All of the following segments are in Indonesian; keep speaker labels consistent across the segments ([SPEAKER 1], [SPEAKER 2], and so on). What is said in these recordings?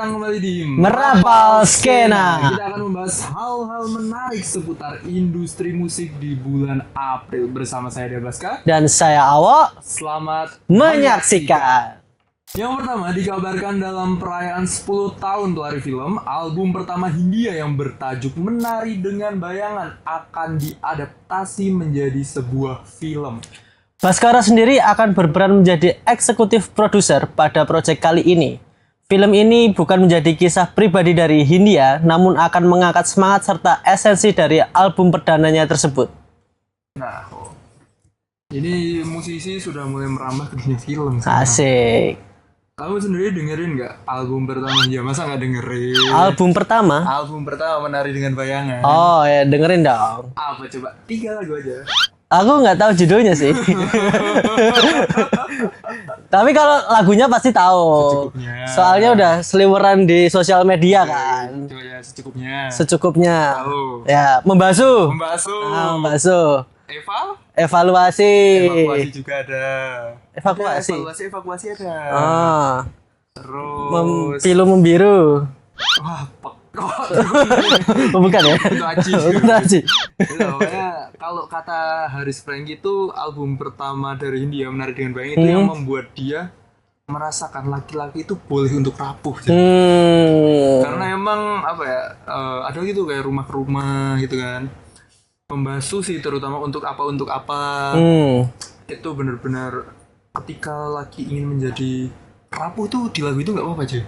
[SPEAKER 1] datang kembali di
[SPEAKER 2] Merapal Skena.
[SPEAKER 1] Kita akan membahas hal-hal menarik seputar industri musik di bulan April bersama saya Debaska
[SPEAKER 2] Dan saya Awok.
[SPEAKER 1] Selamat
[SPEAKER 2] Menyaksikan.
[SPEAKER 1] Yang pertama, dikabarkan dalam perayaan 10 tahun pelari film, album pertama Hindia yang bertajuk Menari Dengan Bayangan akan diadaptasi menjadi sebuah film.
[SPEAKER 2] Baskara sendiri akan berperan menjadi eksekutif produser pada proyek kali ini. Film ini bukan menjadi kisah pribadi dari Hindia, namun akan mengangkat semangat serta esensi dari album perdananya tersebut.
[SPEAKER 1] Nah, ini musisi sudah mulai merambah ke dunia film sekarang.
[SPEAKER 2] Asik.
[SPEAKER 1] Kamu sendiri dengerin nggak album pertama Hindia? Masa nggak dengerin?
[SPEAKER 2] Album pertama?
[SPEAKER 1] Album pertama Menari Dengan Bayangan.
[SPEAKER 2] Oh ya, dengerin dong.
[SPEAKER 1] Apa coba? 3 lagu aja.
[SPEAKER 2] Aku nggak tahu judulnya sih. Tapi kalau lagunya pasti tahu.
[SPEAKER 1] Secukupnya.
[SPEAKER 2] Soalnya udah seliweran di sosial media kan.
[SPEAKER 1] Coba ya secukupnya.
[SPEAKER 2] Secukupnya.
[SPEAKER 1] Tahu.
[SPEAKER 2] Ya, membasuh.
[SPEAKER 1] Membasuh.
[SPEAKER 2] Membasuh.
[SPEAKER 1] Evaluasi
[SPEAKER 2] Evaluasi.
[SPEAKER 1] juga ada.
[SPEAKER 2] Evakuasi.
[SPEAKER 1] Evaluasi ada.
[SPEAKER 2] Ah.
[SPEAKER 1] Terus.
[SPEAKER 2] Pilu membiru.
[SPEAKER 1] Wah,
[SPEAKER 2] Oh, bukan ya?
[SPEAKER 1] itu aji.
[SPEAKER 2] Itu aji.
[SPEAKER 1] Pokoknya kalau kata Haris Frank itu album pertama dari Hindia Menari Dengan Bayangan itu yang membuat dia merasakan laki-laki itu boleh untuk rapuh. Karena emang apa ya, ada gitu kayak rumah ke rumah gitu kan. Pembasuh sih terutama untuk apa. Itu benar-benar ketika laki ingin menjadi rapuh tuh di lagu itu nggak apa-apa aja.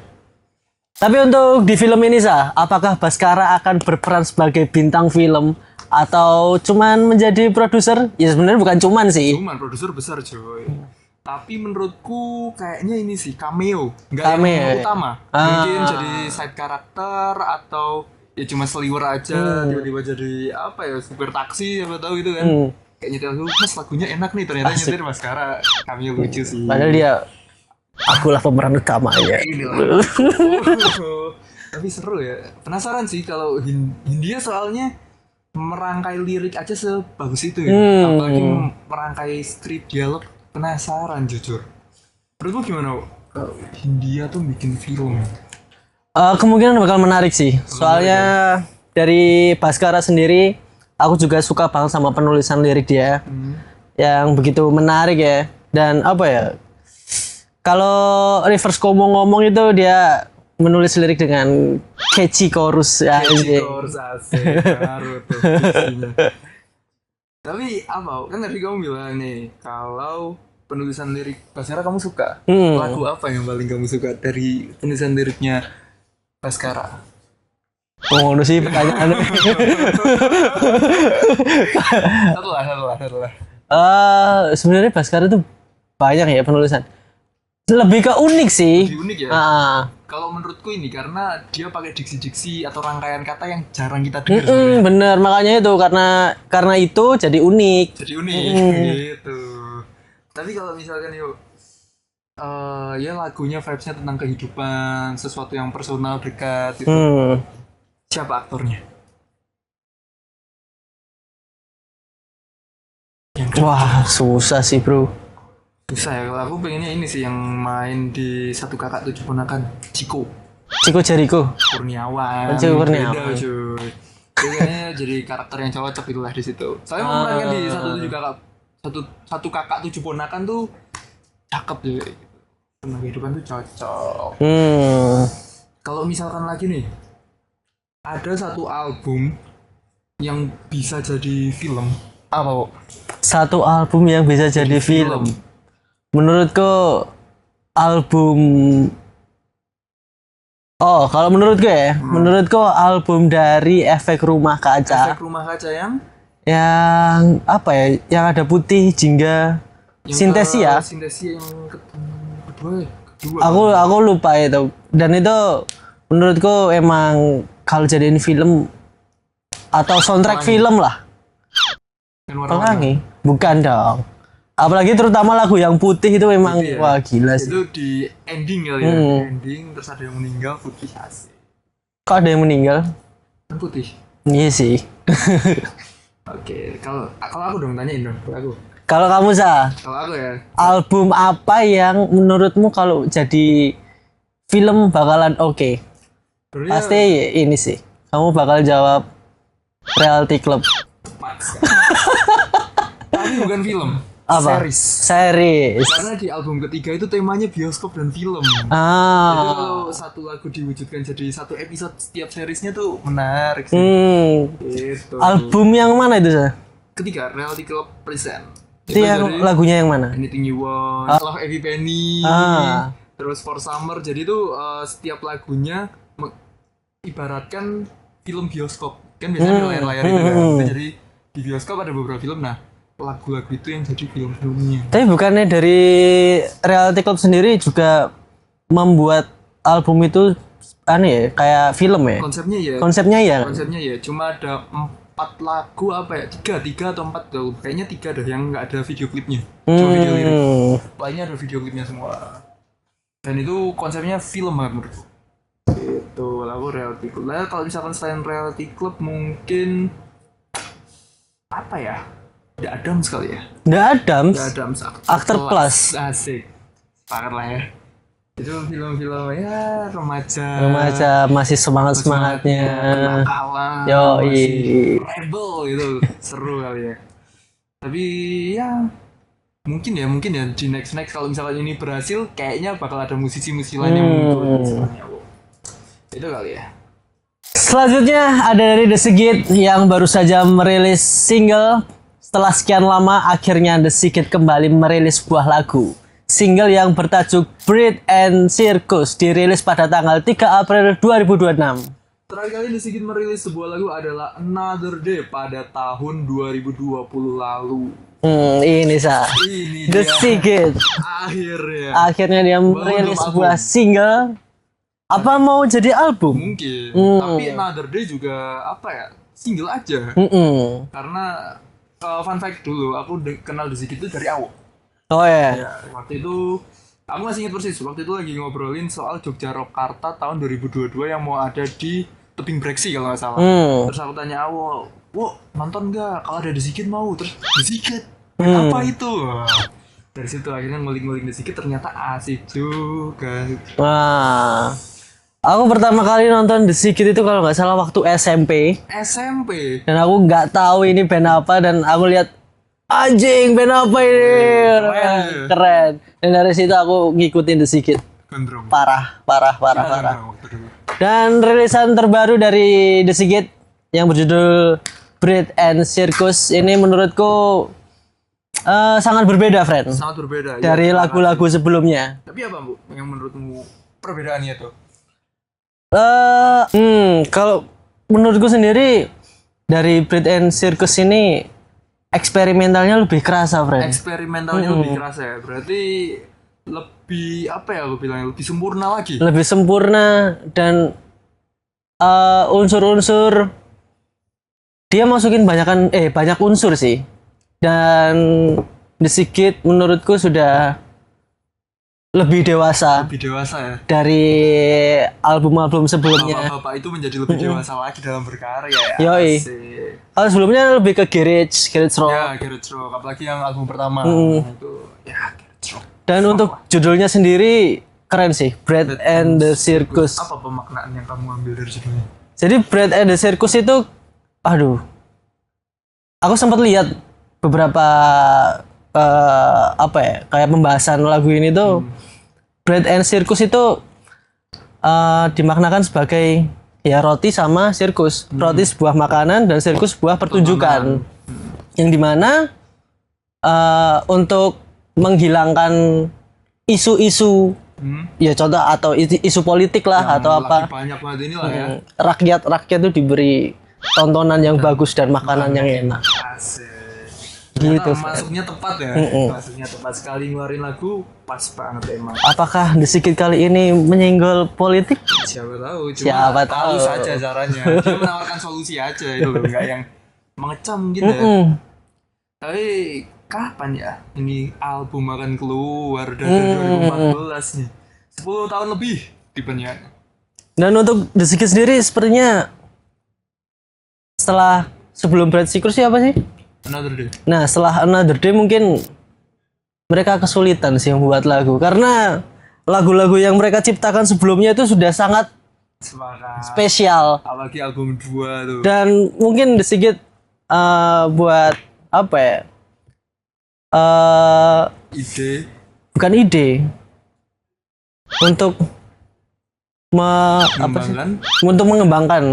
[SPEAKER 2] Tapi untuk di film ini apakah Baskara akan berperan sebagai bintang film atau cuman menjadi produser? Ya sebenarnya bukan cuman sih.
[SPEAKER 1] Cuman produser besar coy. Tapi menurutku kayaknya ini sih cameo, nggak
[SPEAKER 2] Cameo,
[SPEAKER 1] yang
[SPEAKER 2] ya?
[SPEAKER 1] utama. Mungkin jadi side karakter atau ya cuma seliwer aja, tiba-tiba jadi apa ya, supir taksi siapa tahu gitu kan. Kayak nyetir lagu, mas lagunya enak nih, ternyata nyetir Baskara. Cameo lucu sih.
[SPEAKER 2] Padahal dia akulah pemeran utamanya.
[SPEAKER 1] Tapi seru ya. Penasaran sih kalau Hindia soalnya merangkai lirik aja sebagus itu ya. Apalagi merangkai skrip dialog. Penasaran jujur. Menurutmu gimana? Hindia tuh bikin film.
[SPEAKER 2] Kemungkinan bakal menarik sih. Soalnya dari Baskara sendiri, aku juga suka banget sama penulisan lirik dia. Yang begitu menarik ya. Dan apa ya? Kalau reverse ngomong itu dia menulis lirik dengan catchy chorus ya.
[SPEAKER 1] Catchy chorus asik. Baru tuh isinya. Tapi apa? Kan tadi kamu bilang nih kalau penulisan lirik Baskara kamu suka. Lagu apa yang paling kamu suka dari penulisan liriknya Baskara?
[SPEAKER 2] Oh, itu sih pertanyaan.
[SPEAKER 1] Satu lah.
[SPEAKER 2] Sebenarnya Baskara tuh banyak ya penulisan. Lebih ke unik sih.
[SPEAKER 1] Lebih unik ya. Kalau menurutku ini karena dia pakai diksi-diksi atau rangkaian kata yang jarang kita dengar.
[SPEAKER 2] Bener, makanya itu karena itu jadi unik.
[SPEAKER 1] Jadi unik gitu. Tapi kalau misalkan yuk, ya lagunya vibes-nya tentang kehidupan, sesuatu yang personal dekat gitu. Siapa aktornya?
[SPEAKER 2] Wah, susah sih bro.
[SPEAKER 1] Susah ya, kalau aku pengennya ini sih yang main di Satu Kakak Tujuh Ponakan, Chico
[SPEAKER 2] Jericho.
[SPEAKER 1] Kurniawan.
[SPEAKER 2] Chico Kurniawan.
[SPEAKER 1] Beda cuy. Dia kayaknya jadi karakter yang cocok itulah di situ. Soalnya memerankan di Satu Kakak Tujuh Ponakan tuh cakep juga. Tentang kehidupan tuh cocok. Kalau misalkan lagi nih, ada satu album yang bisa jadi film. Apa kok?
[SPEAKER 2] Satu album yang bisa jadi film. Menurutku album kalau menurutku ya, menurutku album dari Efek Rumah Kaca.
[SPEAKER 1] Efek Rumah Kaca yang
[SPEAKER 2] apa ya? Yang ada Putih, Jingga, Sintesia.
[SPEAKER 1] Sintesia yang kedua.
[SPEAKER 2] Aku lupa itu. Dan itu menurutku emang kalau jadiin film atau soundtrack film lah. Pelangi? Bukan dong. Apalagi terutama lagu yang Putih itu memang
[SPEAKER 1] ya?
[SPEAKER 2] Wah gila sih.
[SPEAKER 1] Itu di ending kali ya. Ending terus ada yang meninggal Putih asik.
[SPEAKER 2] Kok ada yang meninggal?
[SPEAKER 1] Kan Putih.
[SPEAKER 2] Iya sih.
[SPEAKER 1] Oke, kalau aku dong tanyain dong aku.
[SPEAKER 2] Kalau kamu
[SPEAKER 1] Kalau aku ya.
[SPEAKER 2] album apa yang menurutmu kalau jadi film bakalan oke?
[SPEAKER 1] Sebenarnya
[SPEAKER 2] Pasti ini sih. Kamu bakal jawab Reality Club.
[SPEAKER 1] tepat sekali. Tapi bukan film.
[SPEAKER 2] Apa? Series.
[SPEAKER 1] Karena di album ketiga itu temanya bioskop dan film. Jadi
[SPEAKER 2] Ah.
[SPEAKER 1] kalau satu lagu diwujudkan jadi satu episode setiap seriesnya tuh menarik sih. Gitu.
[SPEAKER 2] Album yang mana itu, Sa?
[SPEAKER 1] Ketiga, Reality Club Present.
[SPEAKER 2] Itu yang
[SPEAKER 1] dari
[SPEAKER 2] lagunya yang mana?
[SPEAKER 1] Anything You Want, Love Every Penny,
[SPEAKER 2] Ah.
[SPEAKER 1] terus For Summer. Jadi itu setiap lagunya ibaratkan film bioskop. Kan biasanya ada layar-layar itu kan. Jadi di bioskop ada beberapa film. Nah, lagu-lagu itu yang jadi film-filmnya.
[SPEAKER 2] Tapi bukannya dari Reality Club sendiri juga membuat album itu aneh ya, kayak film ya?
[SPEAKER 1] Konsepnya ya.
[SPEAKER 2] Konsepnya ya.
[SPEAKER 1] Cuma ada 4 lagu apa ya? Tiga atau 4 lagu. Kayaknya 3 dah yang nggak ada video klipnya. Cuma video lirik. Lainnya ada video klipnya semua. Dan itu konsepnya film banget menurutku. Itu lagu Reality Club. Nah, kalau misalkan selain Reality Club mungkin apa ya? The Adams kali ya.
[SPEAKER 2] The Adams,
[SPEAKER 1] The Adams
[SPEAKER 2] Actor Plus.
[SPEAKER 1] Asik. Sepakat lah ya. Itu film-film ya remaja.
[SPEAKER 2] remaja masih semangatnya.
[SPEAKER 1] Kenakalan.
[SPEAKER 2] Yoi.
[SPEAKER 1] Masih rebel itu seru kali ya. Tapi ya mungkin ya di next kalau misalkan ini berhasil kayaknya bakal ada musisi-musisi lain yang muncul istilahnya. Itu kali ya.
[SPEAKER 2] Selanjutnya ada dari The Sigit yang baru saja merilis single. Setelah sekian lama, akhirnya The Sigit kembali merilis sebuah lagu. Single yang bertajuk Breed and Circus dirilis pada tanggal 3 April 2026.
[SPEAKER 1] Terakhir kali The Sigit merilis sebuah lagu adalah Another Day pada tahun 2020 lalu.
[SPEAKER 2] Ini Sa.
[SPEAKER 1] Ini
[SPEAKER 2] The
[SPEAKER 1] dia.
[SPEAKER 2] Sigit. Akhirnya dia merilis
[SPEAKER 1] belum
[SPEAKER 2] sebuah single. Apa mau jadi album?
[SPEAKER 1] Mungkin. Tapi Another Day juga apa ya? Single aja. Karena fun fact dulu, aku kenal The Sigit itu dari Awo.
[SPEAKER 2] Oh ya.
[SPEAKER 1] Ya, waktu itu aku masih ingat persis. Waktu itu lagi ngobrolin soal Jogja Rock Karta tahun 2022 yang mau ada di Tebing Breksi kalau nggak salah. Terus aku tanya Awo, "Wo, nonton nggak? Kalau ada The Sigit mau." Terus The Sigit, apa itu? Dari situ akhirnya ngulik-ngulik The Sigit, ternyata asik juga.
[SPEAKER 2] Wah. Aku pertama kali nonton The Sigit itu kalau nggak salah waktu SMP.
[SPEAKER 1] SMP.
[SPEAKER 2] Dan aku nggak tahu ini band apa dan aku lihat anjing band apa ini keren. Dan dari situ aku ngikutin The Sigit.
[SPEAKER 1] Gondrong.
[SPEAKER 2] Parah.
[SPEAKER 1] Waktu dulu.
[SPEAKER 2] Dan rilisan terbaru dari The Sigit yang berjudul Breed and Circus ini menurutku sangat berbeda, friend,
[SPEAKER 1] Sangat berbeda.
[SPEAKER 2] dari
[SPEAKER 1] Ya,
[SPEAKER 2] lagu-lagu sebelumnya.
[SPEAKER 1] Tapi apa, Bu, yang menurutmu perbedaannya tuh?
[SPEAKER 2] Kalau menurutku sendiri dari Breed and Circus ini eksperimentalnya lebih kerasa, friend.
[SPEAKER 1] Eksperimentalnya lebih keras ya. Berarti lebih apa ya aku bilangnya, lebih sempurna lagi.
[SPEAKER 2] Lebih sempurna dan unsur-unsur dia masukin banyak unsur sih. Dan The Sigit menurutku sudah lebih dewasa
[SPEAKER 1] Ya.
[SPEAKER 2] dari album-album sebelumnya.
[SPEAKER 1] Bapak-bapak itu menjadi lebih dewasa lagi dalam berkarya ya.
[SPEAKER 2] Yoi.
[SPEAKER 1] Asik.
[SPEAKER 2] Kalau sebelumnya lebih ke garage rock.
[SPEAKER 1] Ya, Garage Rock. Apalagi yang album pertama. Itu ya Garage Rock.
[SPEAKER 2] Dan untuk judulnya sendiri keren sih, Bread and the Circus.
[SPEAKER 1] Apa pemaknaan yang kamu ambil dari judulnya?
[SPEAKER 2] Jadi Bread and the Circus itu, aduh, aku sempat lihat beberapa kayak pembahasan lagu ini tuh. Bread and Circus itu dimaknakan sebagai ya roti sama sirkus. Roti sebuah makanan dan sirkus sebuah pertunjukan. Yang dimana untuk menghilangkan isu-isu ya contoh atau isu politik lah atau apa.
[SPEAKER 1] Lagi banyak banget inilah ya.
[SPEAKER 2] Rakyat tuh diberi tontonan yang bagus dan makanan yang enak.
[SPEAKER 1] Asik.
[SPEAKER 2] Gitu.
[SPEAKER 1] Masuknya tepat ya. Masuknya tepat sekali ngeluarin lagu pas banget emang.
[SPEAKER 2] Apakah The Sigit kali ini menyenggol politik?
[SPEAKER 1] Siapa tahu, cuma
[SPEAKER 2] Siapa tahu.
[SPEAKER 1] saja caranya. Dia menawarkan solusi aja itu loh, enggak yang mengecam gitu ya. Tapi kapan ya ini album akan keluar dari 2014 nih? 10 tahun lebih tipenya.
[SPEAKER 2] Dan untuk The Sigit sendiri sepertinya setelah sebelum Bread Circus siapa sih?
[SPEAKER 1] Another Day.
[SPEAKER 2] Nah setelah Another Day mungkin mereka kesulitan sih membuat lagu karena lagu-lagu yang mereka ciptakan sebelumnya itu sudah sangat
[SPEAKER 1] Sepakat.
[SPEAKER 2] spesial.
[SPEAKER 1] Apalagi album 2 tuh.
[SPEAKER 2] Dan mungkin sedikit buat apa ya?
[SPEAKER 1] Ide.
[SPEAKER 2] Bukan ide. Untuk apa sih?
[SPEAKER 1] Mengembangkan.
[SPEAKER 2] Untuk mengembangkan.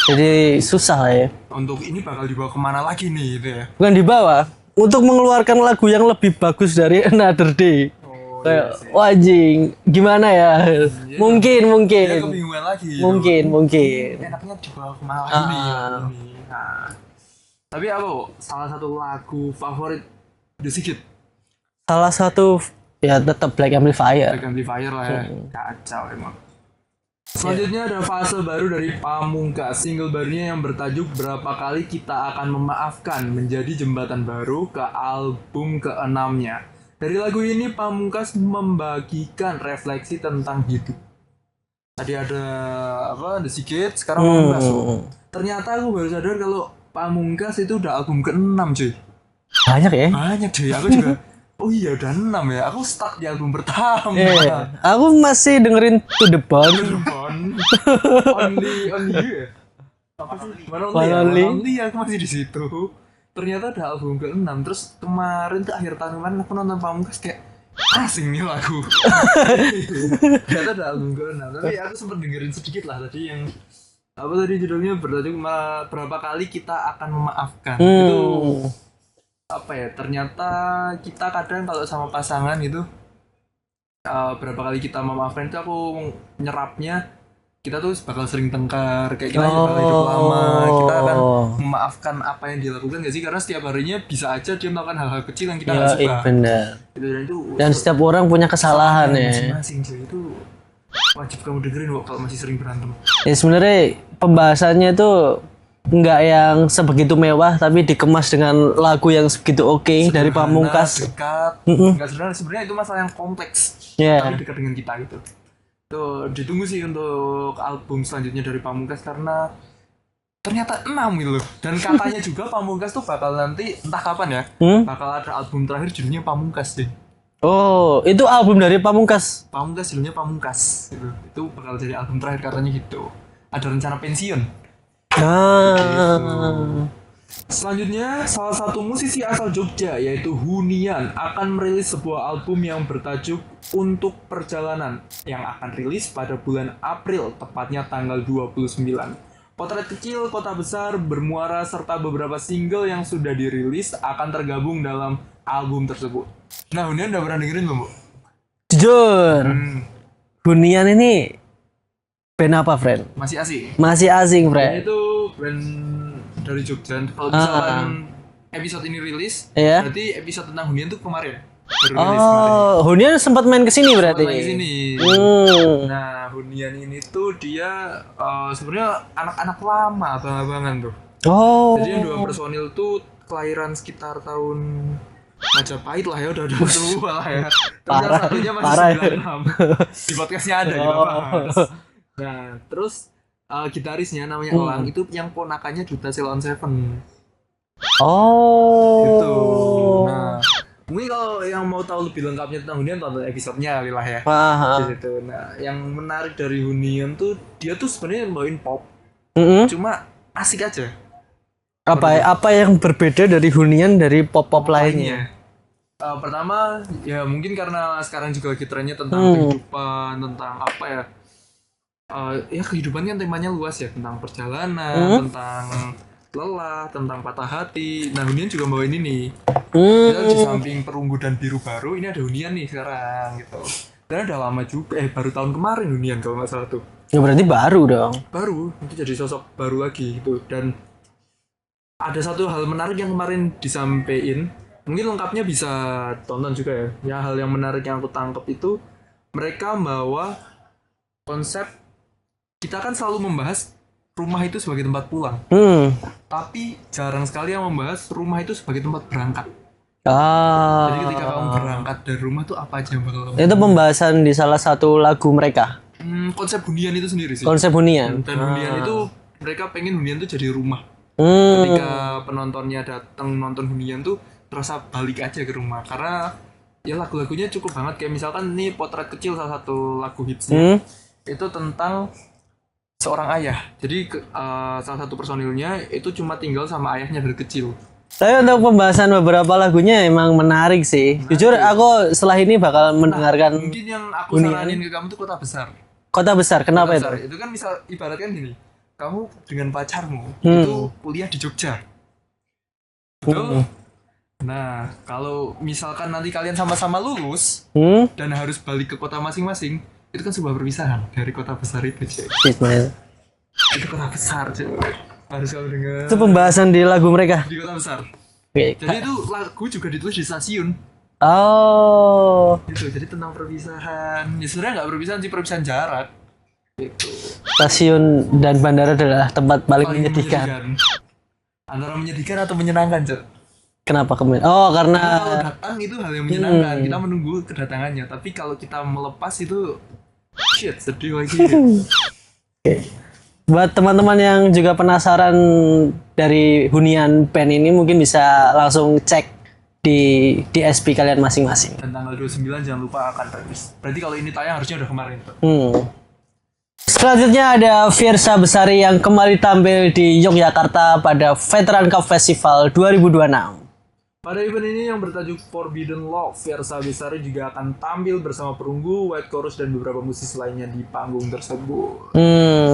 [SPEAKER 2] Jadi susah lah ya.
[SPEAKER 1] Untuk ini bakal dibawa kemana lagi nih gitu ya?
[SPEAKER 2] Bukan dibawa. Untuk mengeluarkan lagu yang lebih bagus dari Another Day.
[SPEAKER 1] Oh,
[SPEAKER 2] Kayak
[SPEAKER 1] iya sih.
[SPEAKER 2] wajing, gimana ya? Mungkin.
[SPEAKER 1] Dia kebingungan lagi. gitu.
[SPEAKER 2] Mungkin.
[SPEAKER 1] Enaknya dibawa kemana lagi nih? Lagu ini. Nah. Tapi apa? Salah satu lagu favorit The Sigit.
[SPEAKER 2] Salah satu ya tetap Black Amplifier.
[SPEAKER 1] Black Amplifier lah ya. Kacau emang. Selanjutnya ada fase baru dari Pamungkas. Single barunya yang bertajuk Berapa Kali Kita Akan Memaafkan menjadi jembatan baru ke album ke-6-nya. Dari lagu ini Pamungkas membagikan refleksi tentang hidup. Tadi ada The Sigit, sekarang Pamungkas. Ternyata aku baru sadar kalau Pamungkas itu udah album ke-6 cuy.
[SPEAKER 2] Banyak ya?
[SPEAKER 1] Banyak cuy, aku juga oh iya udah 6 ya, aku stuck di album pertama.
[SPEAKER 2] Aku masih dengerin To The Bone.
[SPEAKER 1] Only you ya? Apa sih? One Only aku masih di situ. Ternyata ada album ke-6. Terus kemarin tuh akhir tahun kemarin aku nonton Pamungkas kayak asing nih lagu. Ternyata ada album ke-6. Tapi aku sempat dengerin sedikit lah tadi yang apa tadi judulnya bertajuk Berapa Kali Kita Akan Memaafkan. Itu apa ya? Ternyata kita kadang kalau sama pasangan gitu berapa kali kita memaafkan itu aku nyerapnya kita tuh bakal sering tengkar kayak kita bakal hidup lama, kita akan memaafkan apa yang dilakukan gak sih, karena setiap harinya bisa aja dia melakukan hal-hal kecil yang kita nggak suka.
[SPEAKER 2] Benar. Dan setiap orang punya kesalahan ya.
[SPEAKER 1] Masing-masing itu wajib kamu dengerin kok kalau masih sering berantem.
[SPEAKER 2] Ya sebenarnya pembahasannya itu nggak yang sebegitu mewah tapi dikemas dengan lagu yang segitu oke dari Pamungkas.
[SPEAKER 1] Dekat, nggak sebenarnya itu masalah yang kompleks. Tapi dekat dengan kita gitu. Tuh ditunggu sih untuk album selanjutnya dari Pamungkas karena ternyata 6 gitu loh. Dan katanya juga Pamungkas tuh bakal nanti entah kapan ya bakal ada album terakhir judulnya Pamungkas deh.
[SPEAKER 2] Oh, itu album dari Pamungkas.
[SPEAKER 1] Pamungkas judulnya Pamungkas gitu. Itu bakal jadi album terakhir katanya gitu. Ada rencana pensiun. Gitu. Selanjutnya, salah satu musisi asal Jogja yaitu Hunian akan merilis sebuah album yang bertajuk Untuk Perjalanan yang akan rilis pada bulan April, tepatnya tanggal 29. Potret kecil, kota besar, bermuara, serta beberapa single yang sudah dirilis akan tergabung dalam album tersebut. Nah, Hunian udah pernah dengerin belum, Bu?
[SPEAKER 2] Jujur, Hunian ini band apa, friend?
[SPEAKER 1] Masih asing?
[SPEAKER 2] Masih asing, friend.
[SPEAKER 1] Itu band dari Jogja. Kalau misalkan episode ini rilis, berarti episode tentang Hunian tuh kemarin.
[SPEAKER 2] Hunian sempat main kesini berarti.
[SPEAKER 1] Sempat main kesini. Nah, Hunian ini tuh dia sebenarnya anak-anak lama abang-abangan tuh. Jadi yang 2 personil tuh kelahiran sekitar tahun Majapahit lah ya, udah tua lah ya. Terus yang satunya masih 96. Di podcastnya ada kita bahas. Nah, terus gitarisnya namanya Elang itu yang ponakannya Duta Ceylon Seven. Gitu. Nah, mungkin kalau yang mau tahu lebih lengkapnya tentang Hunian tonton episodenya kali lah ya. Gitu. Nah, yang menarik dari Hunian tuh dia tuh sebenarnya bawain pop. Cuma asik aja.
[SPEAKER 2] Apa yang berbeda dari Hunian dari pop-pop lainnya?
[SPEAKER 1] Pertama, ya mungkin karena sekarang juga lagi trennya tentang kehidupan, tentang apa ya? Ya kehidupan kan temanya luas ya, tentang perjalanan, tentang lelah, tentang patah hati. Nah, Hunian juga bawain ini. Di samping Perunggu dan Biru Baru, ini ada Hunian nih sekarang gitu. Dan udah lama juga, baru tahun kemarin Hunian kalau nggak salah tuh.
[SPEAKER 2] Ya berarti baru dong.
[SPEAKER 1] Baru, itu jadi sosok baru lagi gitu. Dan ada satu hal menarik yang kemarin disampaikan, mungkin lengkapnya bisa tonton juga ya. Ya, hal yang menarik yang aku tangkap itu mereka bawa konsep, kita kan selalu membahas rumah itu sebagai tempat pulang, tapi jarang sekali yang membahas rumah itu sebagai tempat berangkat. Jadi ketika kamu berangkat dari rumah tuh apa aja yang bakal kamu?
[SPEAKER 2] Itu pembahasan di salah satu lagu mereka.
[SPEAKER 1] Konsep Hunian itu sendiri sih.
[SPEAKER 2] Konsep Hunian.
[SPEAKER 1] Dan Hunian itu mereka pengen Hunian tuh jadi rumah. Ketika penontonnya datang nonton Hunian tuh terasa balik aja ke rumah, karena ya lagu-lagunya cukup banget. Kayak misalkan nih Potret Kecil, salah satu lagu hitsnya itu tentang seorang ayah. Jadi salah satu personilnya itu cuma tinggal sama ayahnya dari kecil.
[SPEAKER 2] Tapi untuk pembahasan beberapa lagunya emang menarik sih. Jujur aku setelah ini bakal mendengarkan
[SPEAKER 1] Mungkin yang aku saranin ke kamu tuh Kota Besar.
[SPEAKER 2] Kota Besar. Kenapa
[SPEAKER 1] Kota Besar.
[SPEAKER 2] itu?
[SPEAKER 1] Itu kan misal ibaratkan gini, kamu dengan pacarmu itu kuliah di Jogja. Betul? Nah, kalau misalkan nanti kalian sama-sama lulus dan harus balik ke kota masing-masing, itu kan sebuah perpisahan dari kota besar itu, cuy.
[SPEAKER 2] Ismail.
[SPEAKER 1] Itu kota besar, cuy. Harus kamu dengar.
[SPEAKER 2] Itu pembahasan di lagu mereka.
[SPEAKER 1] Di kota besar.
[SPEAKER 2] Oke.
[SPEAKER 1] Jadi itu lagu juga ditulis di stasiun.
[SPEAKER 2] Oh,
[SPEAKER 1] Gitu. Jadi tentang perpisahan. Ya sebenarnya nggak perpisahan sih, perpisahan jarak. Gitu.
[SPEAKER 2] stasiun dan bandara adalah tempat paling menyedihkan.
[SPEAKER 1] Antara menyedihkan atau menyenangkan, cuy.
[SPEAKER 2] Kenapa kemudian? Oh,
[SPEAKER 1] Kalau
[SPEAKER 2] karena
[SPEAKER 1] datang itu hal yang menyenangkan, kita menunggu kedatangannya. Tapi kalau kita melepas itu shit, sedih lagi.
[SPEAKER 2] Oke. Buat teman-teman yang juga penasaran dari hunian band ini mungkin bisa langsung cek di DSP kalian masing-masing.
[SPEAKER 1] Dan tanggal 29 jangan lupa akan rilis. Berarti kalau ini tayang harusnya udah kemarin tuh.
[SPEAKER 2] Selanjutnya ada Fiersa Besari yang kembali tampil di Yogyakarta pada Veteran Cup Festival 2026.
[SPEAKER 1] Pada event ini yang bertajuk Forbidden Love, Fiersa Besari juga akan tampil bersama Perunggu, White Chorus, dan beberapa musisi lainnya di panggung tersebut.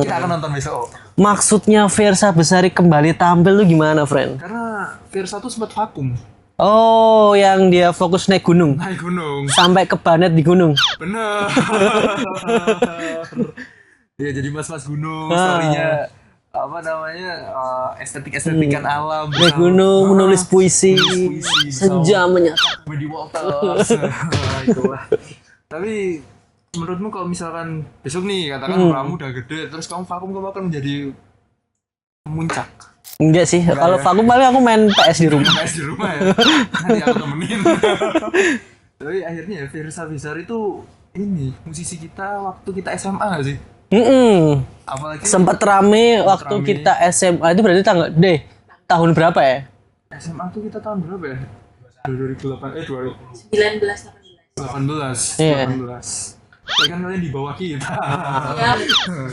[SPEAKER 1] Kita akan nonton besok.
[SPEAKER 2] Maksudnya Fiersa Besari kembali tampil tuh gimana, friend?
[SPEAKER 1] Karena Fiersa tuh sempat vakum.
[SPEAKER 2] Oh, yang dia fokus naik gunung.
[SPEAKER 1] Naik gunung.
[SPEAKER 2] Sampai ke Banet di gunung.
[SPEAKER 1] Bener. Ya jadi mas-mas gunung, story-nya apa namanya estetik-estetikan alam.
[SPEAKER 2] Naik gunung, menulis puisi,
[SPEAKER 1] puisi,
[SPEAKER 2] senja menyata.
[SPEAKER 1] Wendy Walters. Itulah. Tapi menurutmu kalau misalkan besok nih katakan kamu udah gede terus kamu vakum, kamu akan menjadi muncak?
[SPEAKER 2] Enggak sih, kalau vakum paling aku main PS di rumah.
[SPEAKER 1] PS di rumah ya. Nanti aku temenin. Tapi akhirnya ya Fiersa Besari itu ini musisi kita waktu kita SMA gak sih? Apalagi
[SPEAKER 2] Sempat rame waktu
[SPEAKER 1] rame.
[SPEAKER 2] kita SMA itu berarti tahun berapa ya?
[SPEAKER 1] SMA tuh kita tahun berapa ya? 2008
[SPEAKER 3] 19 18.
[SPEAKER 1] 18.
[SPEAKER 2] Iya.
[SPEAKER 1] 18. Ya kan kalian di bawah kita.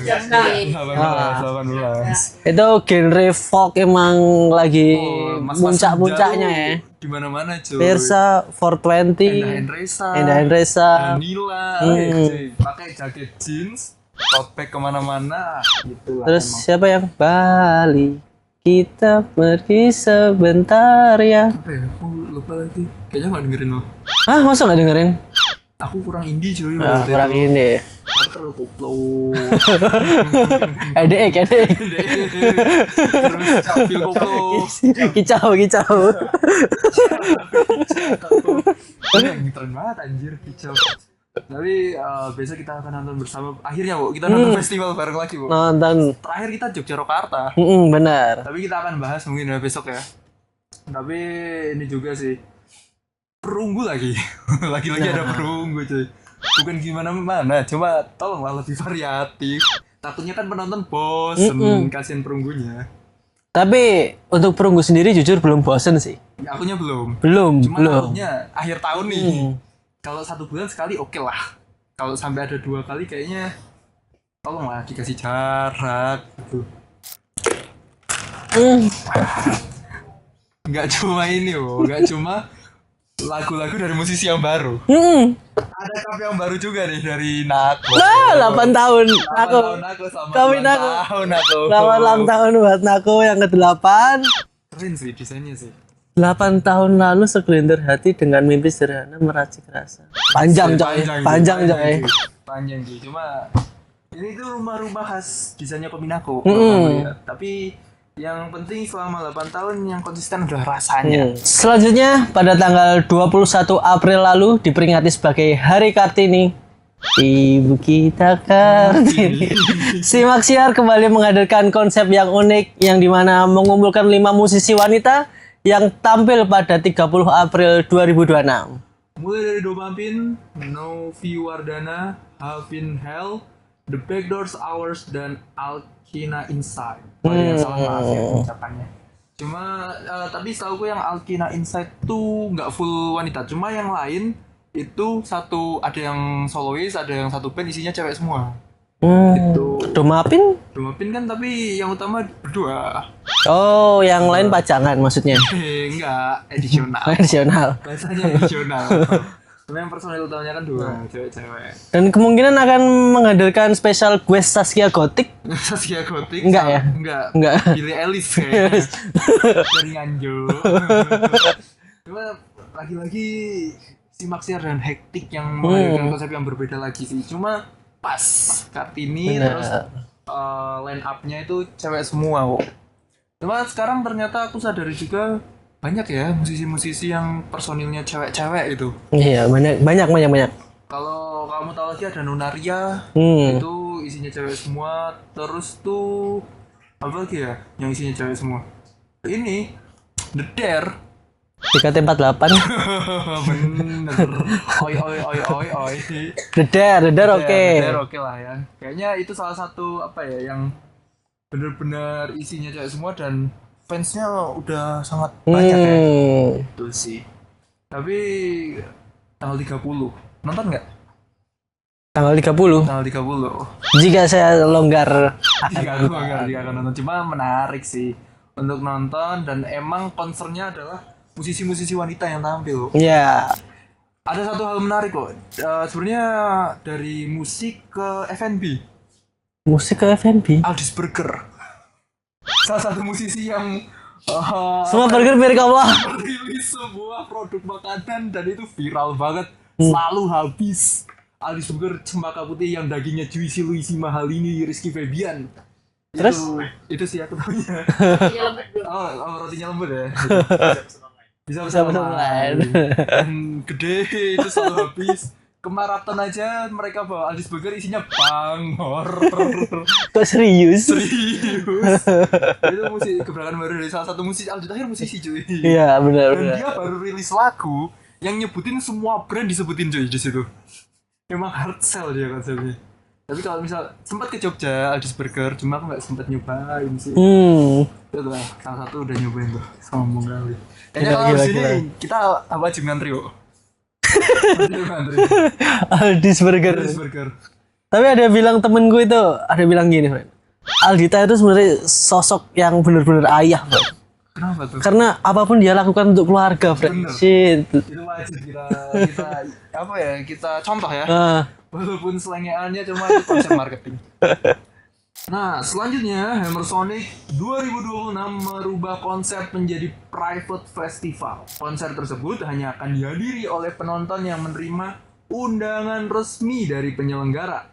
[SPEAKER 3] Ya, sekali.
[SPEAKER 1] 18.
[SPEAKER 2] Itu genre folk emang lagi
[SPEAKER 1] Mas-mas
[SPEAKER 2] muncak-muncaknya
[SPEAKER 1] jauh
[SPEAKER 2] ya.
[SPEAKER 1] Di mana-mana cuy.
[SPEAKER 2] Fiersa 420,
[SPEAKER 1] Endahin Reza.
[SPEAKER 2] Endahin Reza.
[SPEAKER 1] Danila. Cuy. Pakai jaket jeans, tote bag kemana-mana. Gitu lah.
[SPEAKER 2] Terus
[SPEAKER 1] emang.
[SPEAKER 2] siapa yang Bali? Kita pergi sebentar ya.
[SPEAKER 1] Apa ya? Aku lupa lagi. Kayaknya nggak dengerin lo.
[SPEAKER 2] Hah, masa nggak dengerin?
[SPEAKER 1] Aku kurang indie cuy.
[SPEAKER 2] Nah, kurang ini.
[SPEAKER 1] Aku terlalu koplo.
[SPEAKER 2] Edek.
[SPEAKER 1] Terus capil koplo.
[SPEAKER 2] Kicau.
[SPEAKER 1] Yang keren banget anjir, kicau. Tapi besok kita akan nonton bersama. Akhirnya Bu, kita nonton festival bareng lagi Bu.
[SPEAKER 2] Nonton.
[SPEAKER 1] Terakhir kita Yogyakarta.
[SPEAKER 2] Benar.
[SPEAKER 1] Tapi kita akan bahas mungkin ya besok ya. Tapi ini juga sih Perunggu lagi. Lagi-lagi ada Perunggu cuy. Bukan gimana-mana, cuma tolonglah lebih variatif. Takutnya kan penonton bosen, kasihan Perunggunya.
[SPEAKER 2] Tapi untuk Perunggu sendiri jujur belum bosen sih.
[SPEAKER 1] Ya, akunya belum.
[SPEAKER 2] Belum.
[SPEAKER 1] Takutnya akhir tahun nih. Kalau 1 bulan sekali oke lah. Kalau sampai ada 2 kali kayaknya tolonglah dikasih jarak gitu. Nggak cuma ini loh, nggak cuma lagu-lagu dari musisi yang baru. Ada cover yang baru juga nih dari Nako.
[SPEAKER 2] 8 tahun.
[SPEAKER 1] 8
[SPEAKER 2] Aku.
[SPEAKER 1] tahun Nako sama
[SPEAKER 2] Kami
[SPEAKER 1] 8
[SPEAKER 2] Nako.
[SPEAKER 1] tahun Nako.
[SPEAKER 2] Selamat ulang tahun buat Nako yang ke-8.
[SPEAKER 1] Keren sih desainnya sih.
[SPEAKER 2] 8 tahun lalu segelintir hati dengan mimpi sederhana meracik rasa. Panjang coy.
[SPEAKER 1] Panjang sih. Cuma ini tuh rumah-rumah khas desainnya Kominako. Kalau kamu lihat. Tapi yang penting selama 8 tahun yang konsisten adalah rasanya.
[SPEAKER 2] Selanjutnya pada tanggal 21 April lalu diperingati sebagai Hari Kartini. Ibu kita Kartini. Simak Siar kembali menghadirkan konsep yang unik yang dimana mengumpulkan 5 musisi wanita yang tampil pada 30 April 2026.
[SPEAKER 1] Mulai dari Domapin, Novi Wardana, Havin Hell, The Backdoors Hours, dan Alkina Inside. Yang salah maaf ya ucapannya. Cuma tapi setahu gue yang Alkina Inside tuh nggak full wanita. Cuma yang lain itu ada yang solois, ada yang satu band isinya cewek semua. Itu
[SPEAKER 2] Domapin
[SPEAKER 1] Rumah pin kan tapi yang utama berdua.
[SPEAKER 2] Oh, yang lain pajangan maksudnya.
[SPEAKER 1] Enggak, edisional.
[SPEAKER 2] Tradisional.
[SPEAKER 1] Bahasanya edisional. Cuma yang personil utamanya kan dua, cewek-cewek.
[SPEAKER 2] Dan kemungkinan akan menghadirkan special guest Saskia Gotik.
[SPEAKER 1] Saskia Gotik.
[SPEAKER 2] Enggak ya?
[SPEAKER 1] Enggak. Billie Eilish kayaknya. Dari Nganjuk. Cuma lagi-lagi simaksiar dan hektik yang menghadirkan konsep yang berbeda lagi sih. Cuma pas Kartini terus line up-nya itu cewek semua kok. Cuma sekarang ternyata aku sadari juga banyak ya musisi-musisi yang personilnya cewek-cewek itu.
[SPEAKER 2] Iya, banyak.
[SPEAKER 1] Kalau kamu tahu lagi ada Nunaria, itu isinya cewek semua. Terus tuh apa lagi ya yang isinya cewek semua? Ini The Dare.
[SPEAKER 2] JKT48.
[SPEAKER 1] Bener. Oi.
[SPEAKER 2] The Dare oke.
[SPEAKER 1] The Dare oke lah ya. Kayaknya itu salah satu apa ya yang bener-bener isinya cewek semua dan fansnya udah sangat banyak ya. Itu sih. Tapi tanggal 30 nonton nggak?
[SPEAKER 2] Tanggal 30.
[SPEAKER 1] Tanggal 30.
[SPEAKER 2] Jika saya longgar
[SPEAKER 1] Jika akan nonton, cuma menarik sih untuk nonton dan emang konsernya adalah musisi-musisi wanita yang tampil.
[SPEAKER 2] Ya.
[SPEAKER 1] Ada satu hal menarik kok. Sebenarnya dari musik ke F&B.
[SPEAKER 2] Musik ke F&B.
[SPEAKER 1] Aldis Burger. Salah satu musisi yang
[SPEAKER 2] Semua burger milik Allah.
[SPEAKER 1] rilis sebuah produk makanan dan itu viral banget, selalu habis. Aldis Burger cempaka putih yang dagingnya juicy Luisi mahal ini Rizky Febian.
[SPEAKER 2] Terus?
[SPEAKER 1] Itu sih aku tahunya.
[SPEAKER 3] Iya lembut bro.
[SPEAKER 1] Rotinya lembut ya. Bisa
[SPEAKER 2] Bisa
[SPEAKER 1] bersama
[SPEAKER 2] online.
[SPEAKER 1] dan gede itu selalu habis. Ke maraton aja mereka bawa Aldis Burger isinya bangor.
[SPEAKER 2] Kok serius?
[SPEAKER 1] Serius. Itu musik gebrakan baru dari salah satu musisi Aldi Tahir musisi cuy.
[SPEAKER 2] Iya, benar.
[SPEAKER 1] Dan dia baru rilis lagu yang nyebutin semua brand disebutin cuy di situ. Emang hard sell dia konsepnya. Tapi kalau misal sempat ke Jogja Aldis Burger, cuma aku nggak sempat nyobain sih. Itu lah, salah satu udah nyobain tuh, sombong kali. Kayaknya kalau di sini kita wajib ngantri kok. Wajib ngantri.
[SPEAKER 2] Aldis Burger.
[SPEAKER 1] Aldis Burger.
[SPEAKER 2] Tapi ada bilang temen gue itu, ada bilang gini, friend. Aldita itu sebenarnya sosok yang benar-benar ayah, friend.
[SPEAKER 1] Kenapa tuh?
[SPEAKER 2] Karena apapun dia lakukan untuk keluarga, friend.
[SPEAKER 1] Bener.
[SPEAKER 2] Shit.
[SPEAKER 1] Itu wajib kita apa ya? Kita contoh ya. Walaupun selengeannya cuma itu konsep marketing. Nah, selanjutnya Hammer Sonic 2026 merubah konsep menjadi private festival. Konser tersebut hanya akan dihadiri oleh penonton yang menerima undangan resmi dari penyelenggara.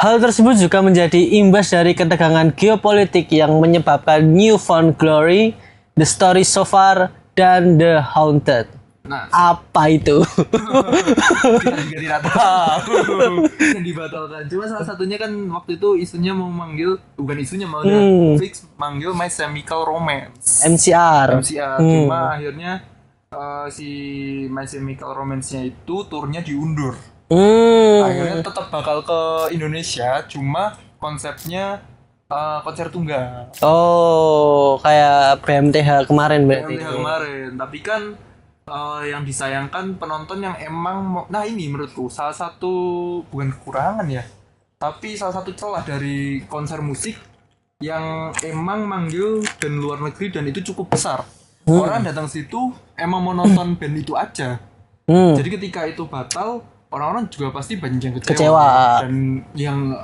[SPEAKER 2] Hal tersebut juga menjadi imbas dari ketegangan geopolitik yang menyebabkan New Found Glory, The Story So Far, dan The Haunted.
[SPEAKER 1] Nah,
[SPEAKER 2] Apa itu?
[SPEAKER 1] kita juga tidak tahu yang dibatalkan. Cuma salah satunya kan waktu itu isunya mau manggil, bukan isunya mau fix manggil My Chemical Romance.
[SPEAKER 2] MCR.
[SPEAKER 1] Cuma akhirnya si My Chemical Romance-nya itu turnya diundur. Akhirnya tetap bakal ke Indonesia, cuma konsepnya konser tunggal.
[SPEAKER 2] Oh, kayak BMTH kemarin berarti.
[SPEAKER 1] BMTH kemarin, tapi kan yang disayangkan penonton yang emang nah ini menurutku salah satu bukan kekurangan ya, tapi salah satu celah dari konser musik yang emang manggil band luar negeri dan itu cukup besar. Orang datang situ emang mau nonton band itu aja. Jadi ketika itu batal, orang-orang juga pasti banyak yang kecewa. Dan yang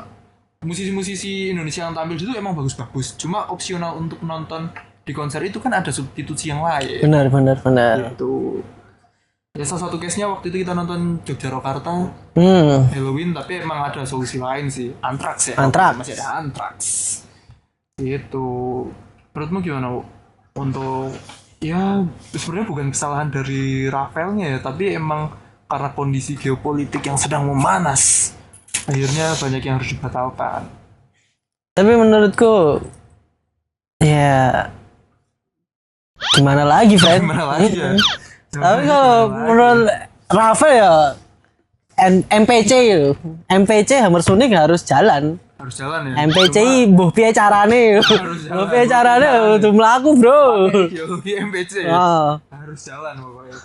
[SPEAKER 1] musisi-musisi Indonesia yang tampil itu emang bagus-bagus. Cuma opsional untuk nonton di konser itu kan ada substitusi yang lain.
[SPEAKER 2] Benar.
[SPEAKER 1] Itu. Ya salah satu case-nya waktu itu kita nonton Jogja Rokarta Halloween, tapi emang ada solusi lain sih. Anthrax ya.
[SPEAKER 2] Anthrax.
[SPEAKER 1] Masih ada Anthrax. Gitu. Menurutmu gimana, Bu? Untuk ya sebenarnya bukan kesalahan dari Rafaelnya ya, tapi emang karena kondisi geopolitik yang sedang memanas, akhirnya banyak yang harus dibatalkan.
[SPEAKER 2] Tapi menurutku ya gimana lagi, friend?
[SPEAKER 1] Gimana lagi ya?
[SPEAKER 2] Tapi kalau menurut Rafael ya MPC itu, MPC Hammer Sonic harus jalan.
[SPEAKER 1] Harus jalan ya.
[SPEAKER 2] MPC mbuh piye carane? Mbuh piye carane kudu mlaku, Bro.
[SPEAKER 1] Ideologi MPC ya. Harus jalan pokoknya.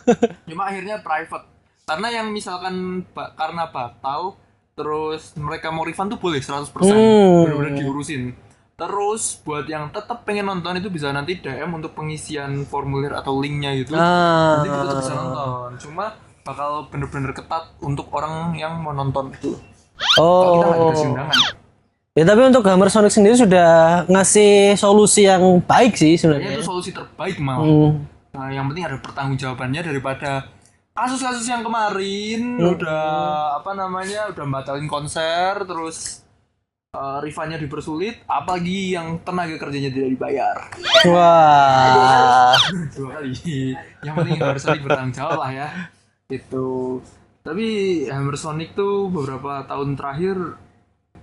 [SPEAKER 1] Cuma akhirnya private. Karena yang misalkan karena batal terus mereka mau refund tuh boleh 100%. Benar-benar diurusin. Terus buat yang tetap pengen nonton itu bisa nanti DM untuk pengisian formulir atau linknya gitu. Nanti kita tetap bisa nonton. Cuma bakal bener-bener ketat untuk orang yang mau nonton itu. Kalau kita nggak dikasih undangan.
[SPEAKER 2] Ya tapi untuk Hammer Sonic sendiri sudah ngasih solusi yang baik sih
[SPEAKER 1] Kayaknya
[SPEAKER 2] sebenarnya.
[SPEAKER 1] itu solusi terbaik malah. Nah, yang penting ada pertanggungjawabannya daripada kasus-kasus yang kemarin udah udah batalin konser terus refundnya dipersulit, apalagi yang tenaga kerjanya tidak dibayar.
[SPEAKER 2] Wah.
[SPEAKER 1] 2 kali. Yang penting harus saling bertanggung jawab lah ya. Itu. Tapi Hammer Sonic tuh beberapa tahun terakhir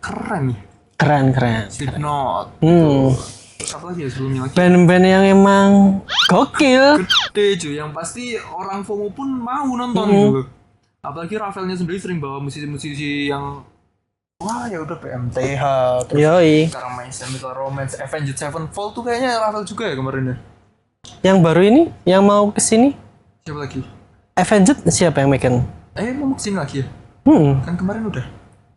[SPEAKER 1] keren nih.
[SPEAKER 2] Keren.
[SPEAKER 1] Slipknot. Terus apa lagi ya sebelumnya lagi?
[SPEAKER 2] Band-band yang emang gokil.
[SPEAKER 1] Gede cuy, yang pasti orang FOMO pun mau nonton gitu. Apalagi Ravelnya sendiri sering bawa musisi-musisi yang wah ya udah PMTH terus
[SPEAKER 2] Yoi.
[SPEAKER 1] sekarang main Chemical Romance, Avenged Sevenfold tuh kayaknya Ravel juga ya kemarin ya.
[SPEAKER 2] Yang baru ini yang mau kesini
[SPEAKER 1] Siapa lagi?
[SPEAKER 2] Avenged siapa yang megang?
[SPEAKER 1] Mau kesini lagi ya? Kan kemarin udah.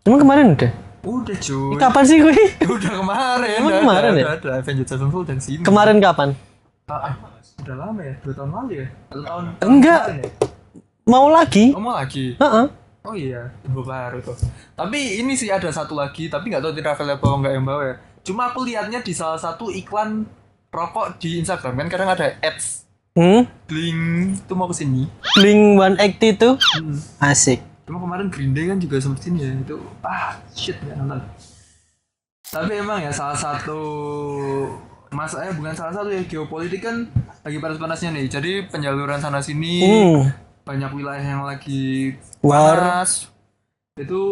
[SPEAKER 2] Emang kemarin udah?
[SPEAKER 1] Udah cuy.
[SPEAKER 2] Kapan sih gue?
[SPEAKER 1] Udah kemarin.
[SPEAKER 2] Emang kemarin ya?
[SPEAKER 1] Ada Avenged Sevenfold dan sini.
[SPEAKER 2] Kemarin kapan?
[SPEAKER 1] Udah lama ya? 2 tahun lalu ya? Atau tahun
[SPEAKER 2] Enggak.
[SPEAKER 1] kemarin ya?
[SPEAKER 2] Mau lagi?
[SPEAKER 1] Mau lagi?
[SPEAKER 2] Heeh.
[SPEAKER 1] Oh iya, info baru tuh. Tapi ini sih ada satu lagi, tapi nggak tahu di Ravel bawa nggak yang bawa ya. Cuma aku lihatnya di salah satu iklan rokok di Instagram kan kadang ada ads. Bling itu mau kesini.
[SPEAKER 2] Blink 180 tuh asik.
[SPEAKER 1] Cuma kemarin Green Day kan juga sempet sini ya itu. Shit nggak nonton. Tapi emang ya salah satu bukan salah satu ya, geopolitik kan lagi panas-panasnya nih. Jadi penjaluran sana sini banyak wilayah yang lagi panas. Itu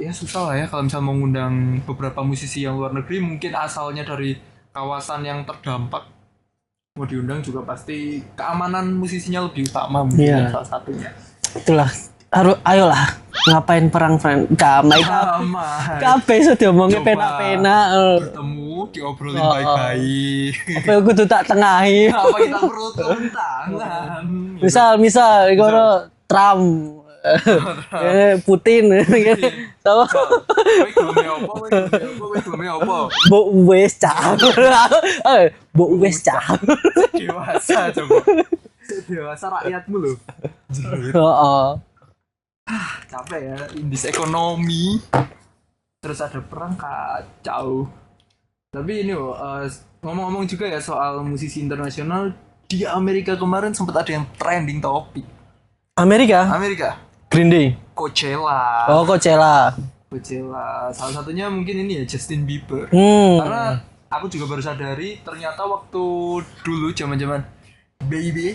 [SPEAKER 1] ya susah lah ya kalau misalnya mau ngundang beberapa musisi yang luar negeri mungkin asalnya dari kawasan yang terdampak, mau diundang juga pasti keamanan musisinya lebih utama mungkin salah satunya.
[SPEAKER 2] Itulah ayolah ngapain perang friend damai kabeh iso diomongke pena-pena
[SPEAKER 1] bertemu diobrolin baik-baik.
[SPEAKER 2] Apa aku tuh tak tengahi.
[SPEAKER 1] Apa kita perlu turun tangan?
[SPEAKER 2] Misal ngono Trump Putin sama Mbok wis cah. Mbok wis cah.
[SPEAKER 1] Dewasa coba. Dewasa rakyatmu loh.
[SPEAKER 2] Heeh.
[SPEAKER 1] Capek ya, indis ekonomi. Terus ada perang kacau. Tapi ini ngomong-ngomong juga ya soal musisi internasional di Amerika kemarin sempat ada yang trending topik.
[SPEAKER 2] Amerika?
[SPEAKER 1] Green Day.
[SPEAKER 2] Coachella. Oh, Coachella.
[SPEAKER 1] Salah satunya mungkin ini ya Justin Bieber. Karena aku juga baru sadari ternyata waktu dulu zaman-zaman baby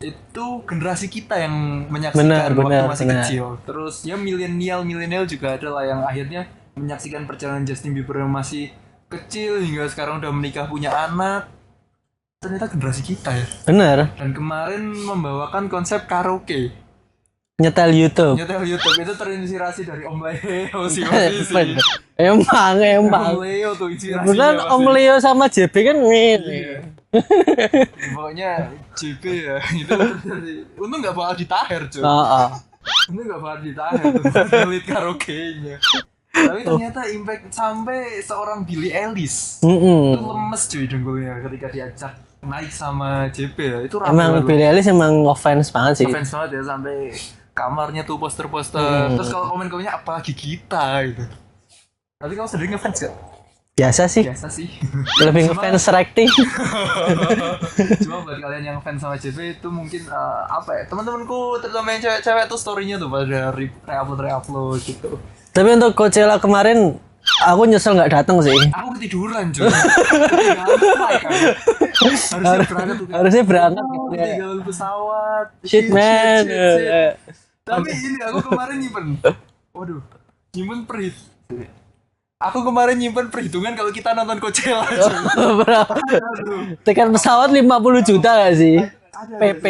[SPEAKER 1] itu generasi kita yang menyaksikan waktu masih kecil. Terus ya milenial juga ada lah yang akhirnya menyaksikan perjalanan Justin Bieber yang masih kecil hingga sekarang udah menikah punya anak. Ternyata generasi kita ya. Benar. Dan kemarin membawakan konsep karaoke.
[SPEAKER 2] Nyetel YouTube
[SPEAKER 1] itu terinspirasi dari Om Leo sih.
[SPEAKER 2] Emang
[SPEAKER 1] Om Leo tuh inspirasinya.
[SPEAKER 2] Beneran Om Leo sama JB kan
[SPEAKER 1] iya. Pokoknya JB ya itu untung nggak bakal ditaher cuy. Untung nggak bakal ditaher tuh lead karaoke-nya. Tapi ternyata impact sampai seorang Billie Eilish itu lemes cuy dengkulnya ketika diajak naik sama JB ya. Itu
[SPEAKER 2] emang Billie Eilish emang ngefans banget sih.
[SPEAKER 1] Ngefans banget ya sampai kamarnya tuh poster-poster. Terus kalau komen-komennya apalagi kita gitu. Tapi kamu sendiri ngefans gak?
[SPEAKER 2] Biasa sih. Lebih ngefans reacting.
[SPEAKER 1] Cuma buat kalian yang fans sama JB itu mungkin teman-temanku terutama yang cewek-cewek tuh story-nya tuh pada re-upload gitu.
[SPEAKER 2] Tapi untuk Coachella kemarin aku nyesel nggak datang sih.
[SPEAKER 1] Aku ketiduran cuy. Harusnya berangkat. Ketinggalan pesawat.
[SPEAKER 2] Shit man.
[SPEAKER 1] Tapi ini aku kemarin nyimpen perhitungan kalau kita nonton Coachella.
[SPEAKER 2] Berapa? Tekan pesawat 50 juta gak sih? PP.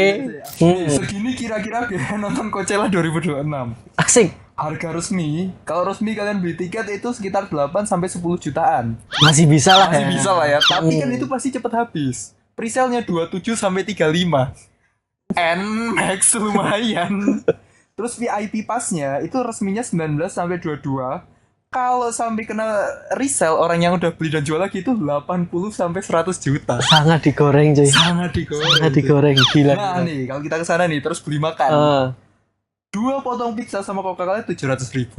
[SPEAKER 1] Segini kira-kira biaya nonton Coachella 2026.
[SPEAKER 2] Asik.
[SPEAKER 1] Harga resmi, kalau resmi kalian beli tiket itu sekitar 8 sampai 10 jutaan.
[SPEAKER 2] Masih bisa lah
[SPEAKER 1] ya. Tapi kan itu pasti cepet habis. Presale-nya 27 sampai 35. Max lumayan. Terus VIP pass-nya itu resminya 19 sampai 22. kalau sampai kena resell orang yang udah beli dan jual lagi itu 80 sampai 100 juta.
[SPEAKER 2] Sangat digoreng cuy.
[SPEAKER 1] Sangat digoreng.
[SPEAKER 2] Sangat digoreng gila.
[SPEAKER 1] Nah nih kalau kita ke sana nih terus beli makan.
[SPEAKER 2] Ah.
[SPEAKER 1] 2 potong pizza sama Coca-Cola 700.000.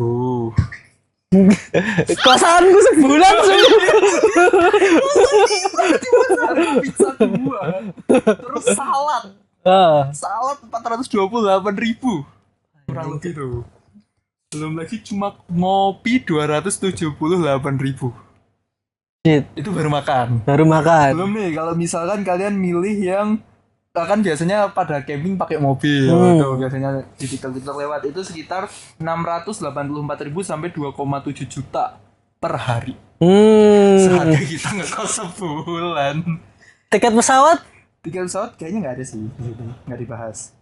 [SPEAKER 2] Kosanku sebulan cuy.
[SPEAKER 1] Pizza 2. Terus salad. Salad 428.000. Kurang lebih tuh. Belum lagi cuma ngopi 278.000.
[SPEAKER 2] Shit.
[SPEAKER 1] Itu baru makan.
[SPEAKER 2] Baru makan.
[SPEAKER 1] Belum nih kalau misalkan kalian milih yang kan biasanya pada camping pakai mobil tuh biasanya di TikTok lewat itu sekitar 684.000 sampai 2,7 juta per hari. Seharga kita ngekos sebulan.
[SPEAKER 2] Tiket pesawat?
[SPEAKER 1] Tiket pesawat kayaknya nggak ada sih, nggak dibahas.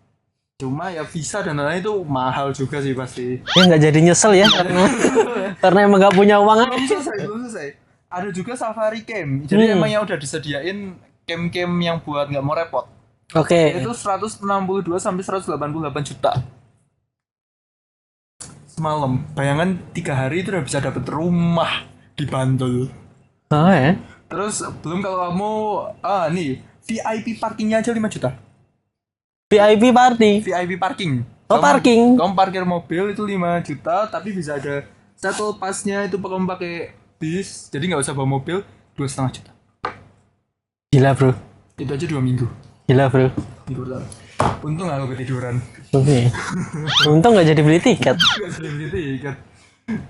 [SPEAKER 1] Cuma ya visa dan lain-lain itu mahal juga sih pasti.
[SPEAKER 2] Ya nggak jadi nyesel ya karena emang nggak punya uang.
[SPEAKER 1] Belum selesai. Ada juga safari camp. Jadi emang yang udah disediain camp-camp yang buat nggak mau repot.
[SPEAKER 2] Oke.
[SPEAKER 1] Itu 162 sampai 188 juta. Semalam. Bayangan 3 hari itu udah bisa dapet rumah di Bantul.
[SPEAKER 2] Oh ya.
[SPEAKER 1] Terus belum kalau kamu nih VIP parkingnya aja 5 juta.
[SPEAKER 2] VIP party.
[SPEAKER 1] VIP parking.
[SPEAKER 2] Oh, parking.
[SPEAKER 1] Kamu parkir mobil itu 5 juta, tapi bisa ada shuttle pass-nya itu kamu pakai bis, jadi nggak usah bawa mobil 2,5 juta.
[SPEAKER 2] Gila bro.
[SPEAKER 1] Itu aja 2 minggu.
[SPEAKER 2] Gila bro.
[SPEAKER 1] Minggu pertama. Untung aku ketiduran.
[SPEAKER 2] Oke. Untung nggak jadi beli tiket.
[SPEAKER 1] Gak sering gitu kan.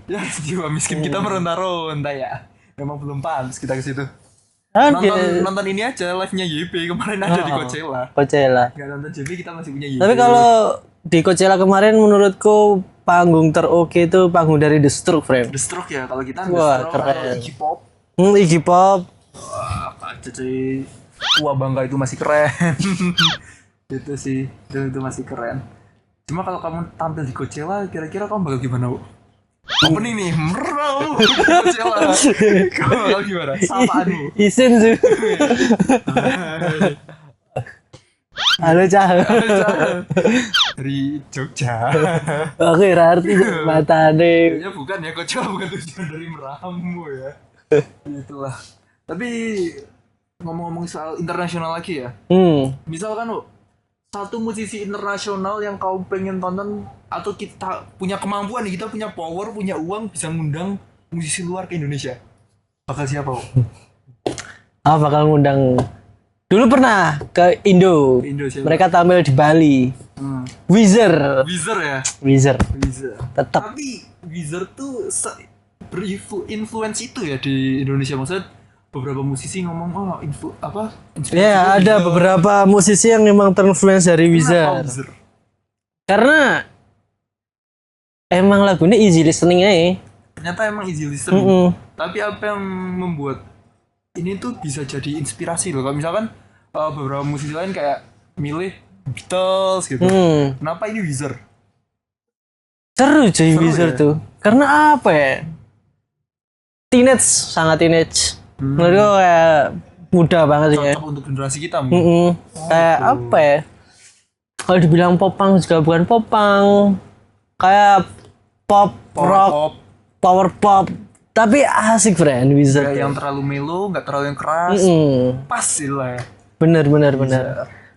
[SPEAKER 1] Ya jiwa miskin kita meronta-ronta ya. Memang belum pantas kita ke situ. Nonton ini aja live-nya YB kemarin ada di Coachella.
[SPEAKER 2] Coachella.
[SPEAKER 1] Gak nonton JB kita masih punya YB.
[SPEAKER 2] Tapi kalau di Coachella kemarin menurutku panggung teroke itu panggung dari The Stroke, Frame.
[SPEAKER 1] The Stroke ya kalau kita
[SPEAKER 2] Wah,
[SPEAKER 1] The Stroke
[SPEAKER 2] keren.
[SPEAKER 1] atau Iggy Pop.
[SPEAKER 2] Iggy Pop.
[SPEAKER 1] Wah, kacau cuy. Tua bangga itu masih keren. Itu sih, itu masih keren. Cuma kalau kamu tampil di Coachella, kira-kira kamu bakal gimana, Bu? Opening nih, meramu Coachella. Kamu bakal gimana? Sapaanmu.
[SPEAKER 2] Isin tuh. Halo Cah.
[SPEAKER 1] Dari Jogja.
[SPEAKER 2] Oke, arti matane.
[SPEAKER 1] Kayaknya bukan ya, Coachella bukan tujuan dari meramu ya. Itulah. Tapi ngomong-ngomong soal internasional lagi ya. Misalkan lu satu musisi internasional yang kau pengen tonton atau kita punya kemampuan nih, kita punya power, punya uang bisa ngundang musisi luar ke Indonesia. Bakal siapa, Bu?
[SPEAKER 2] Bakal ngundang. Dulu pernah ke Indo.
[SPEAKER 1] Siapa?
[SPEAKER 2] Mereka tampil di Bali. Weezer.
[SPEAKER 1] Weezer ya?
[SPEAKER 2] Weezer.
[SPEAKER 1] Tapi
[SPEAKER 2] Tetap.
[SPEAKER 1] Weezer tuh berinfluence itu ya di Indonesia, maksudnya beberapa musisi ngomong inspirasi
[SPEAKER 2] Ya, ada beberapa musisi yang memang terinfluence dari Weezer. Karena emang lagunya easy listening aja.
[SPEAKER 1] Ternyata emang easy listening. Tapi apa yang membuat ini tuh bisa jadi inspirasi loh. Kalau misalkan beberapa musisi lain kayak milih Beatles gitu. Kenapa ini Weezer?
[SPEAKER 2] Seru cuy Weezer
[SPEAKER 1] ya?
[SPEAKER 2] tuh. Karena apa ya? Teenage, sangat teenage. Menurut gue kayak muda banget ya.
[SPEAKER 1] Cocok untuk generasi kita mungkin.
[SPEAKER 2] Kayak apa ya? Kalau dibilang popang juga bukan popang. Kayak pop, rock, power pop. Tapi asik friend Weezer.
[SPEAKER 1] Gak yang terlalu mellow, gak terlalu yang keras. Pas sih lah ya.
[SPEAKER 2] Bener.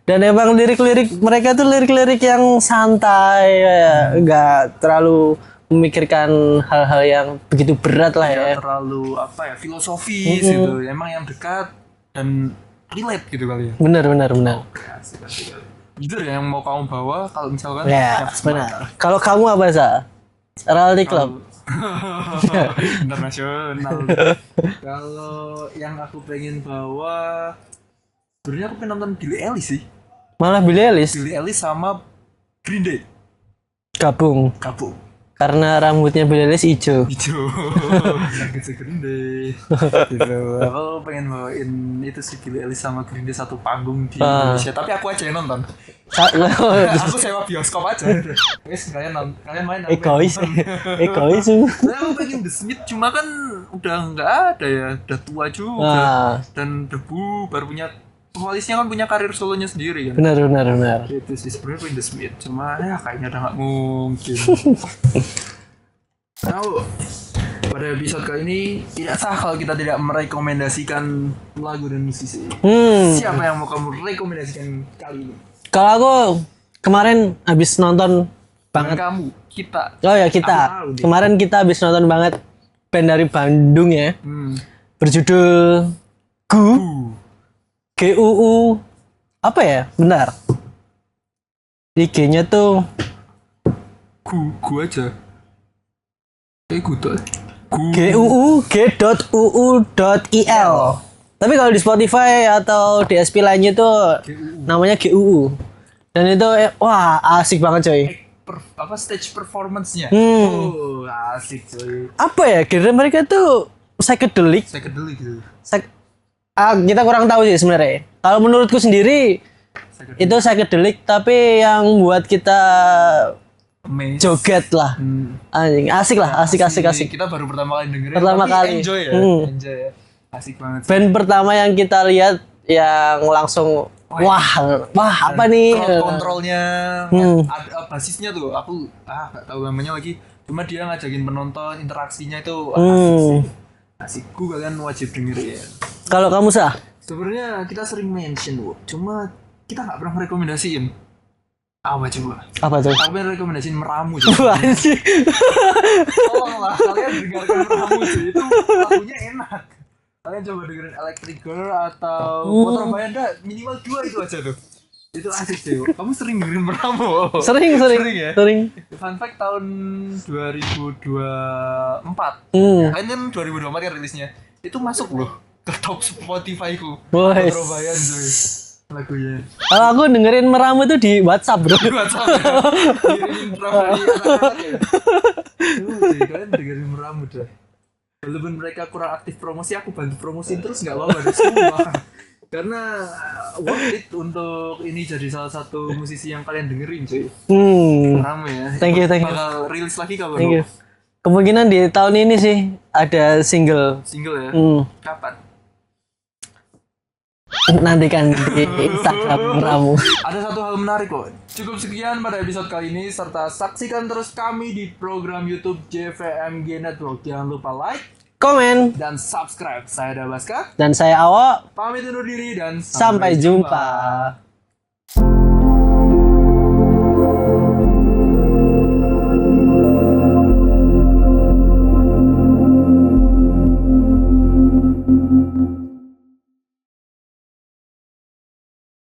[SPEAKER 2] Dan emang lirik-lirik mereka tuh lirik-lirik yang santai ya. Gak terlalu memikirkan hal-hal yang begitu berat lah ya.
[SPEAKER 1] Terlalu filosofis gitu. Emang yang dekat dan relate gitu kali ya.
[SPEAKER 2] Bener.
[SPEAKER 1] Asik. Jujur ya yang mau kamu bawa kalau misalkan
[SPEAKER 2] Ya, benar. Kalau kamu apa Sa? Reality Club.
[SPEAKER 1] Internasional. Kalau yang aku pengen bawa, sebenarnya aku pengen nonton Billie Eilish sih.
[SPEAKER 2] Malah Billie Eilish
[SPEAKER 1] sama Green Day
[SPEAKER 2] gabung. Karena rambutnya Billie Eilish hijau.
[SPEAKER 1] Gitu Green Day gitu. Aku pengen bawain itu sih Billie Eilish sama Green Day satu panggung di Indonesia. Tapi aku aja yang nonton. Aku sewa bioskop aja. Guys, kalian main
[SPEAKER 2] Egois.
[SPEAKER 1] Aku pengen The Smith, cuma kan udah nggak ada ya, udah tua juga. Dan debu baru punya vokalisnya kan punya karir solonya sendiri kan.
[SPEAKER 2] Benar.
[SPEAKER 1] Itu sih sebenarnya pengen The Smith, cuma ya kayaknya udah nggak mungkin. Tahu pada episode kali ini tidak sah kalau kita tidak merekomendasikan lagu dan musisi. Siapa yang mau kamu rekomendasikan kali ini?
[SPEAKER 2] Kalau aku kemarin habis nonton
[SPEAKER 1] Bukan
[SPEAKER 2] banget.
[SPEAKER 1] kamu, kita.
[SPEAKER 2] Oh ya
[SPEAKER 1] Aku
[SPEAKER 2] kita.
[SPEAKER 1] tahu dia.
[SPEAKER 2] Kemarin kita habis nonton banget band dari Bandung ya. Berjudul GUU. Apa ya? Bentar. IG-nya tuh
[SPEAKER 1] Gu aja. Gu tuh.
[SPEAKER 2] GUU.uu.il. Tapi kalau di Spotify atau DSP lainnya tuh namanya GUU. Dan itu wah asik banget coy.
[SPEAKER 1] Apa stage performance-nya? Oh, asik coy.
[SPEAKER 2] Apa ya genre mereka tuh psychedelic.
[SPEAKER 1] Psychedelic gitu.
[SPEAKER 2] Kita kurang tahu sih sebenarnya. Kalau menurutku sendiri itu psychedelic tapi yang buat kita
[SPEAKER 1] Amazing.
[SPEAKER 2] joget lah. Anjing, asik lah, asik.
[SPEAKER 1] Kita baru pertama kali dengerin.
[SPEAKER 2] Pertama
[SPEAKER 1] tapi
[SPEAKER 2] kali.
[SPEAKER 1] Enjoy ya. Enjoy ya. Asik banget.
[SPEAKER 2] Band pertama yang kita lihat yang langsung wah apa nih?
[SPEAKER 1] Crowd kontrolnya ada basisnya tuh. Aku gak tahu namanya lagi. Cuma dia ngajakin penonton, interaksinya itu asik sih. Asik. Kalian wajib dengerin.
[SPEAKER 2] Kalau kamu sah?
[SPEAKER 1] Sebenarnya kita sering mention, cuma kita nggak pernah rekomendasiin. Apa coba?
[SPEAKER 2] Apa tuh?
[SPEAKER 1] Aku pengen rekomendasiin Meramu coba.
[SPEAKER 2] Anjing.
[SPEAKER 1] Tolonglah kalian dengarkan Meramu cuy. Itu lagunya enak. Kalian coba dengerin Electric Girl atau Motor Bayanda, minimal 2 itu aja tuh. Itu asik cuy. Kamu sering dengerin Meramu?
[SPEAKER 2] Sering
[SPEAKER 1] ya?
[SPEAKER 2] Sering.
[SPEAKER 1] Fun fact tahun 2024. Kalian kan 2024 kan rilisnya. Itu masuk loh ke top Spotify-ku.
[SPEAKER 2] Boys.
[SPEAKER 1] Motor Bayanda cuy. Lagunya.
[SPEAKER 2] Kalau aku dengerin Meramu tuh di WhatsApp, Bro.
[SPEAKER 1] Di WhatsApp ya. Kirimin drama di anak-anak ya. Cuy, kalian dengerin Meramu dah. Walaupun mereka kurang aktif promosi, aku bantu promosiin terus nggak apa-apa deh semua. Karena worth it untuk ini jadi salah satu musisi yang kalian dengerin cuy. Meramu ya.
[SPEAKER 2] Thank you.
[SPEAKER 1] Bakal rilis lagi kapan?
[SPEAKER 2] Thank you. Kemungkinan di tahun ini sih ada single.
[SPEAKER 1] Single ya. Kapan?
[SPEAKER 2] Nantikan di Instagram Meramu.
[SPEAKER 1] Ada satu hal menarik kok. Cukup sekian pada episode kali ini, serta saksikan terus kami di program YouTube JVMG Network. Jangan lupa like,
[SPEAKER 2] Komen.
[SPEAKER 1] dan subscribe. Saya Dabaska,
[SPEAKER 2] Dan saya Awo.
[SPEAKER 1] pamit undur diri dan
[SPEAKER 2] Sampai jumpa.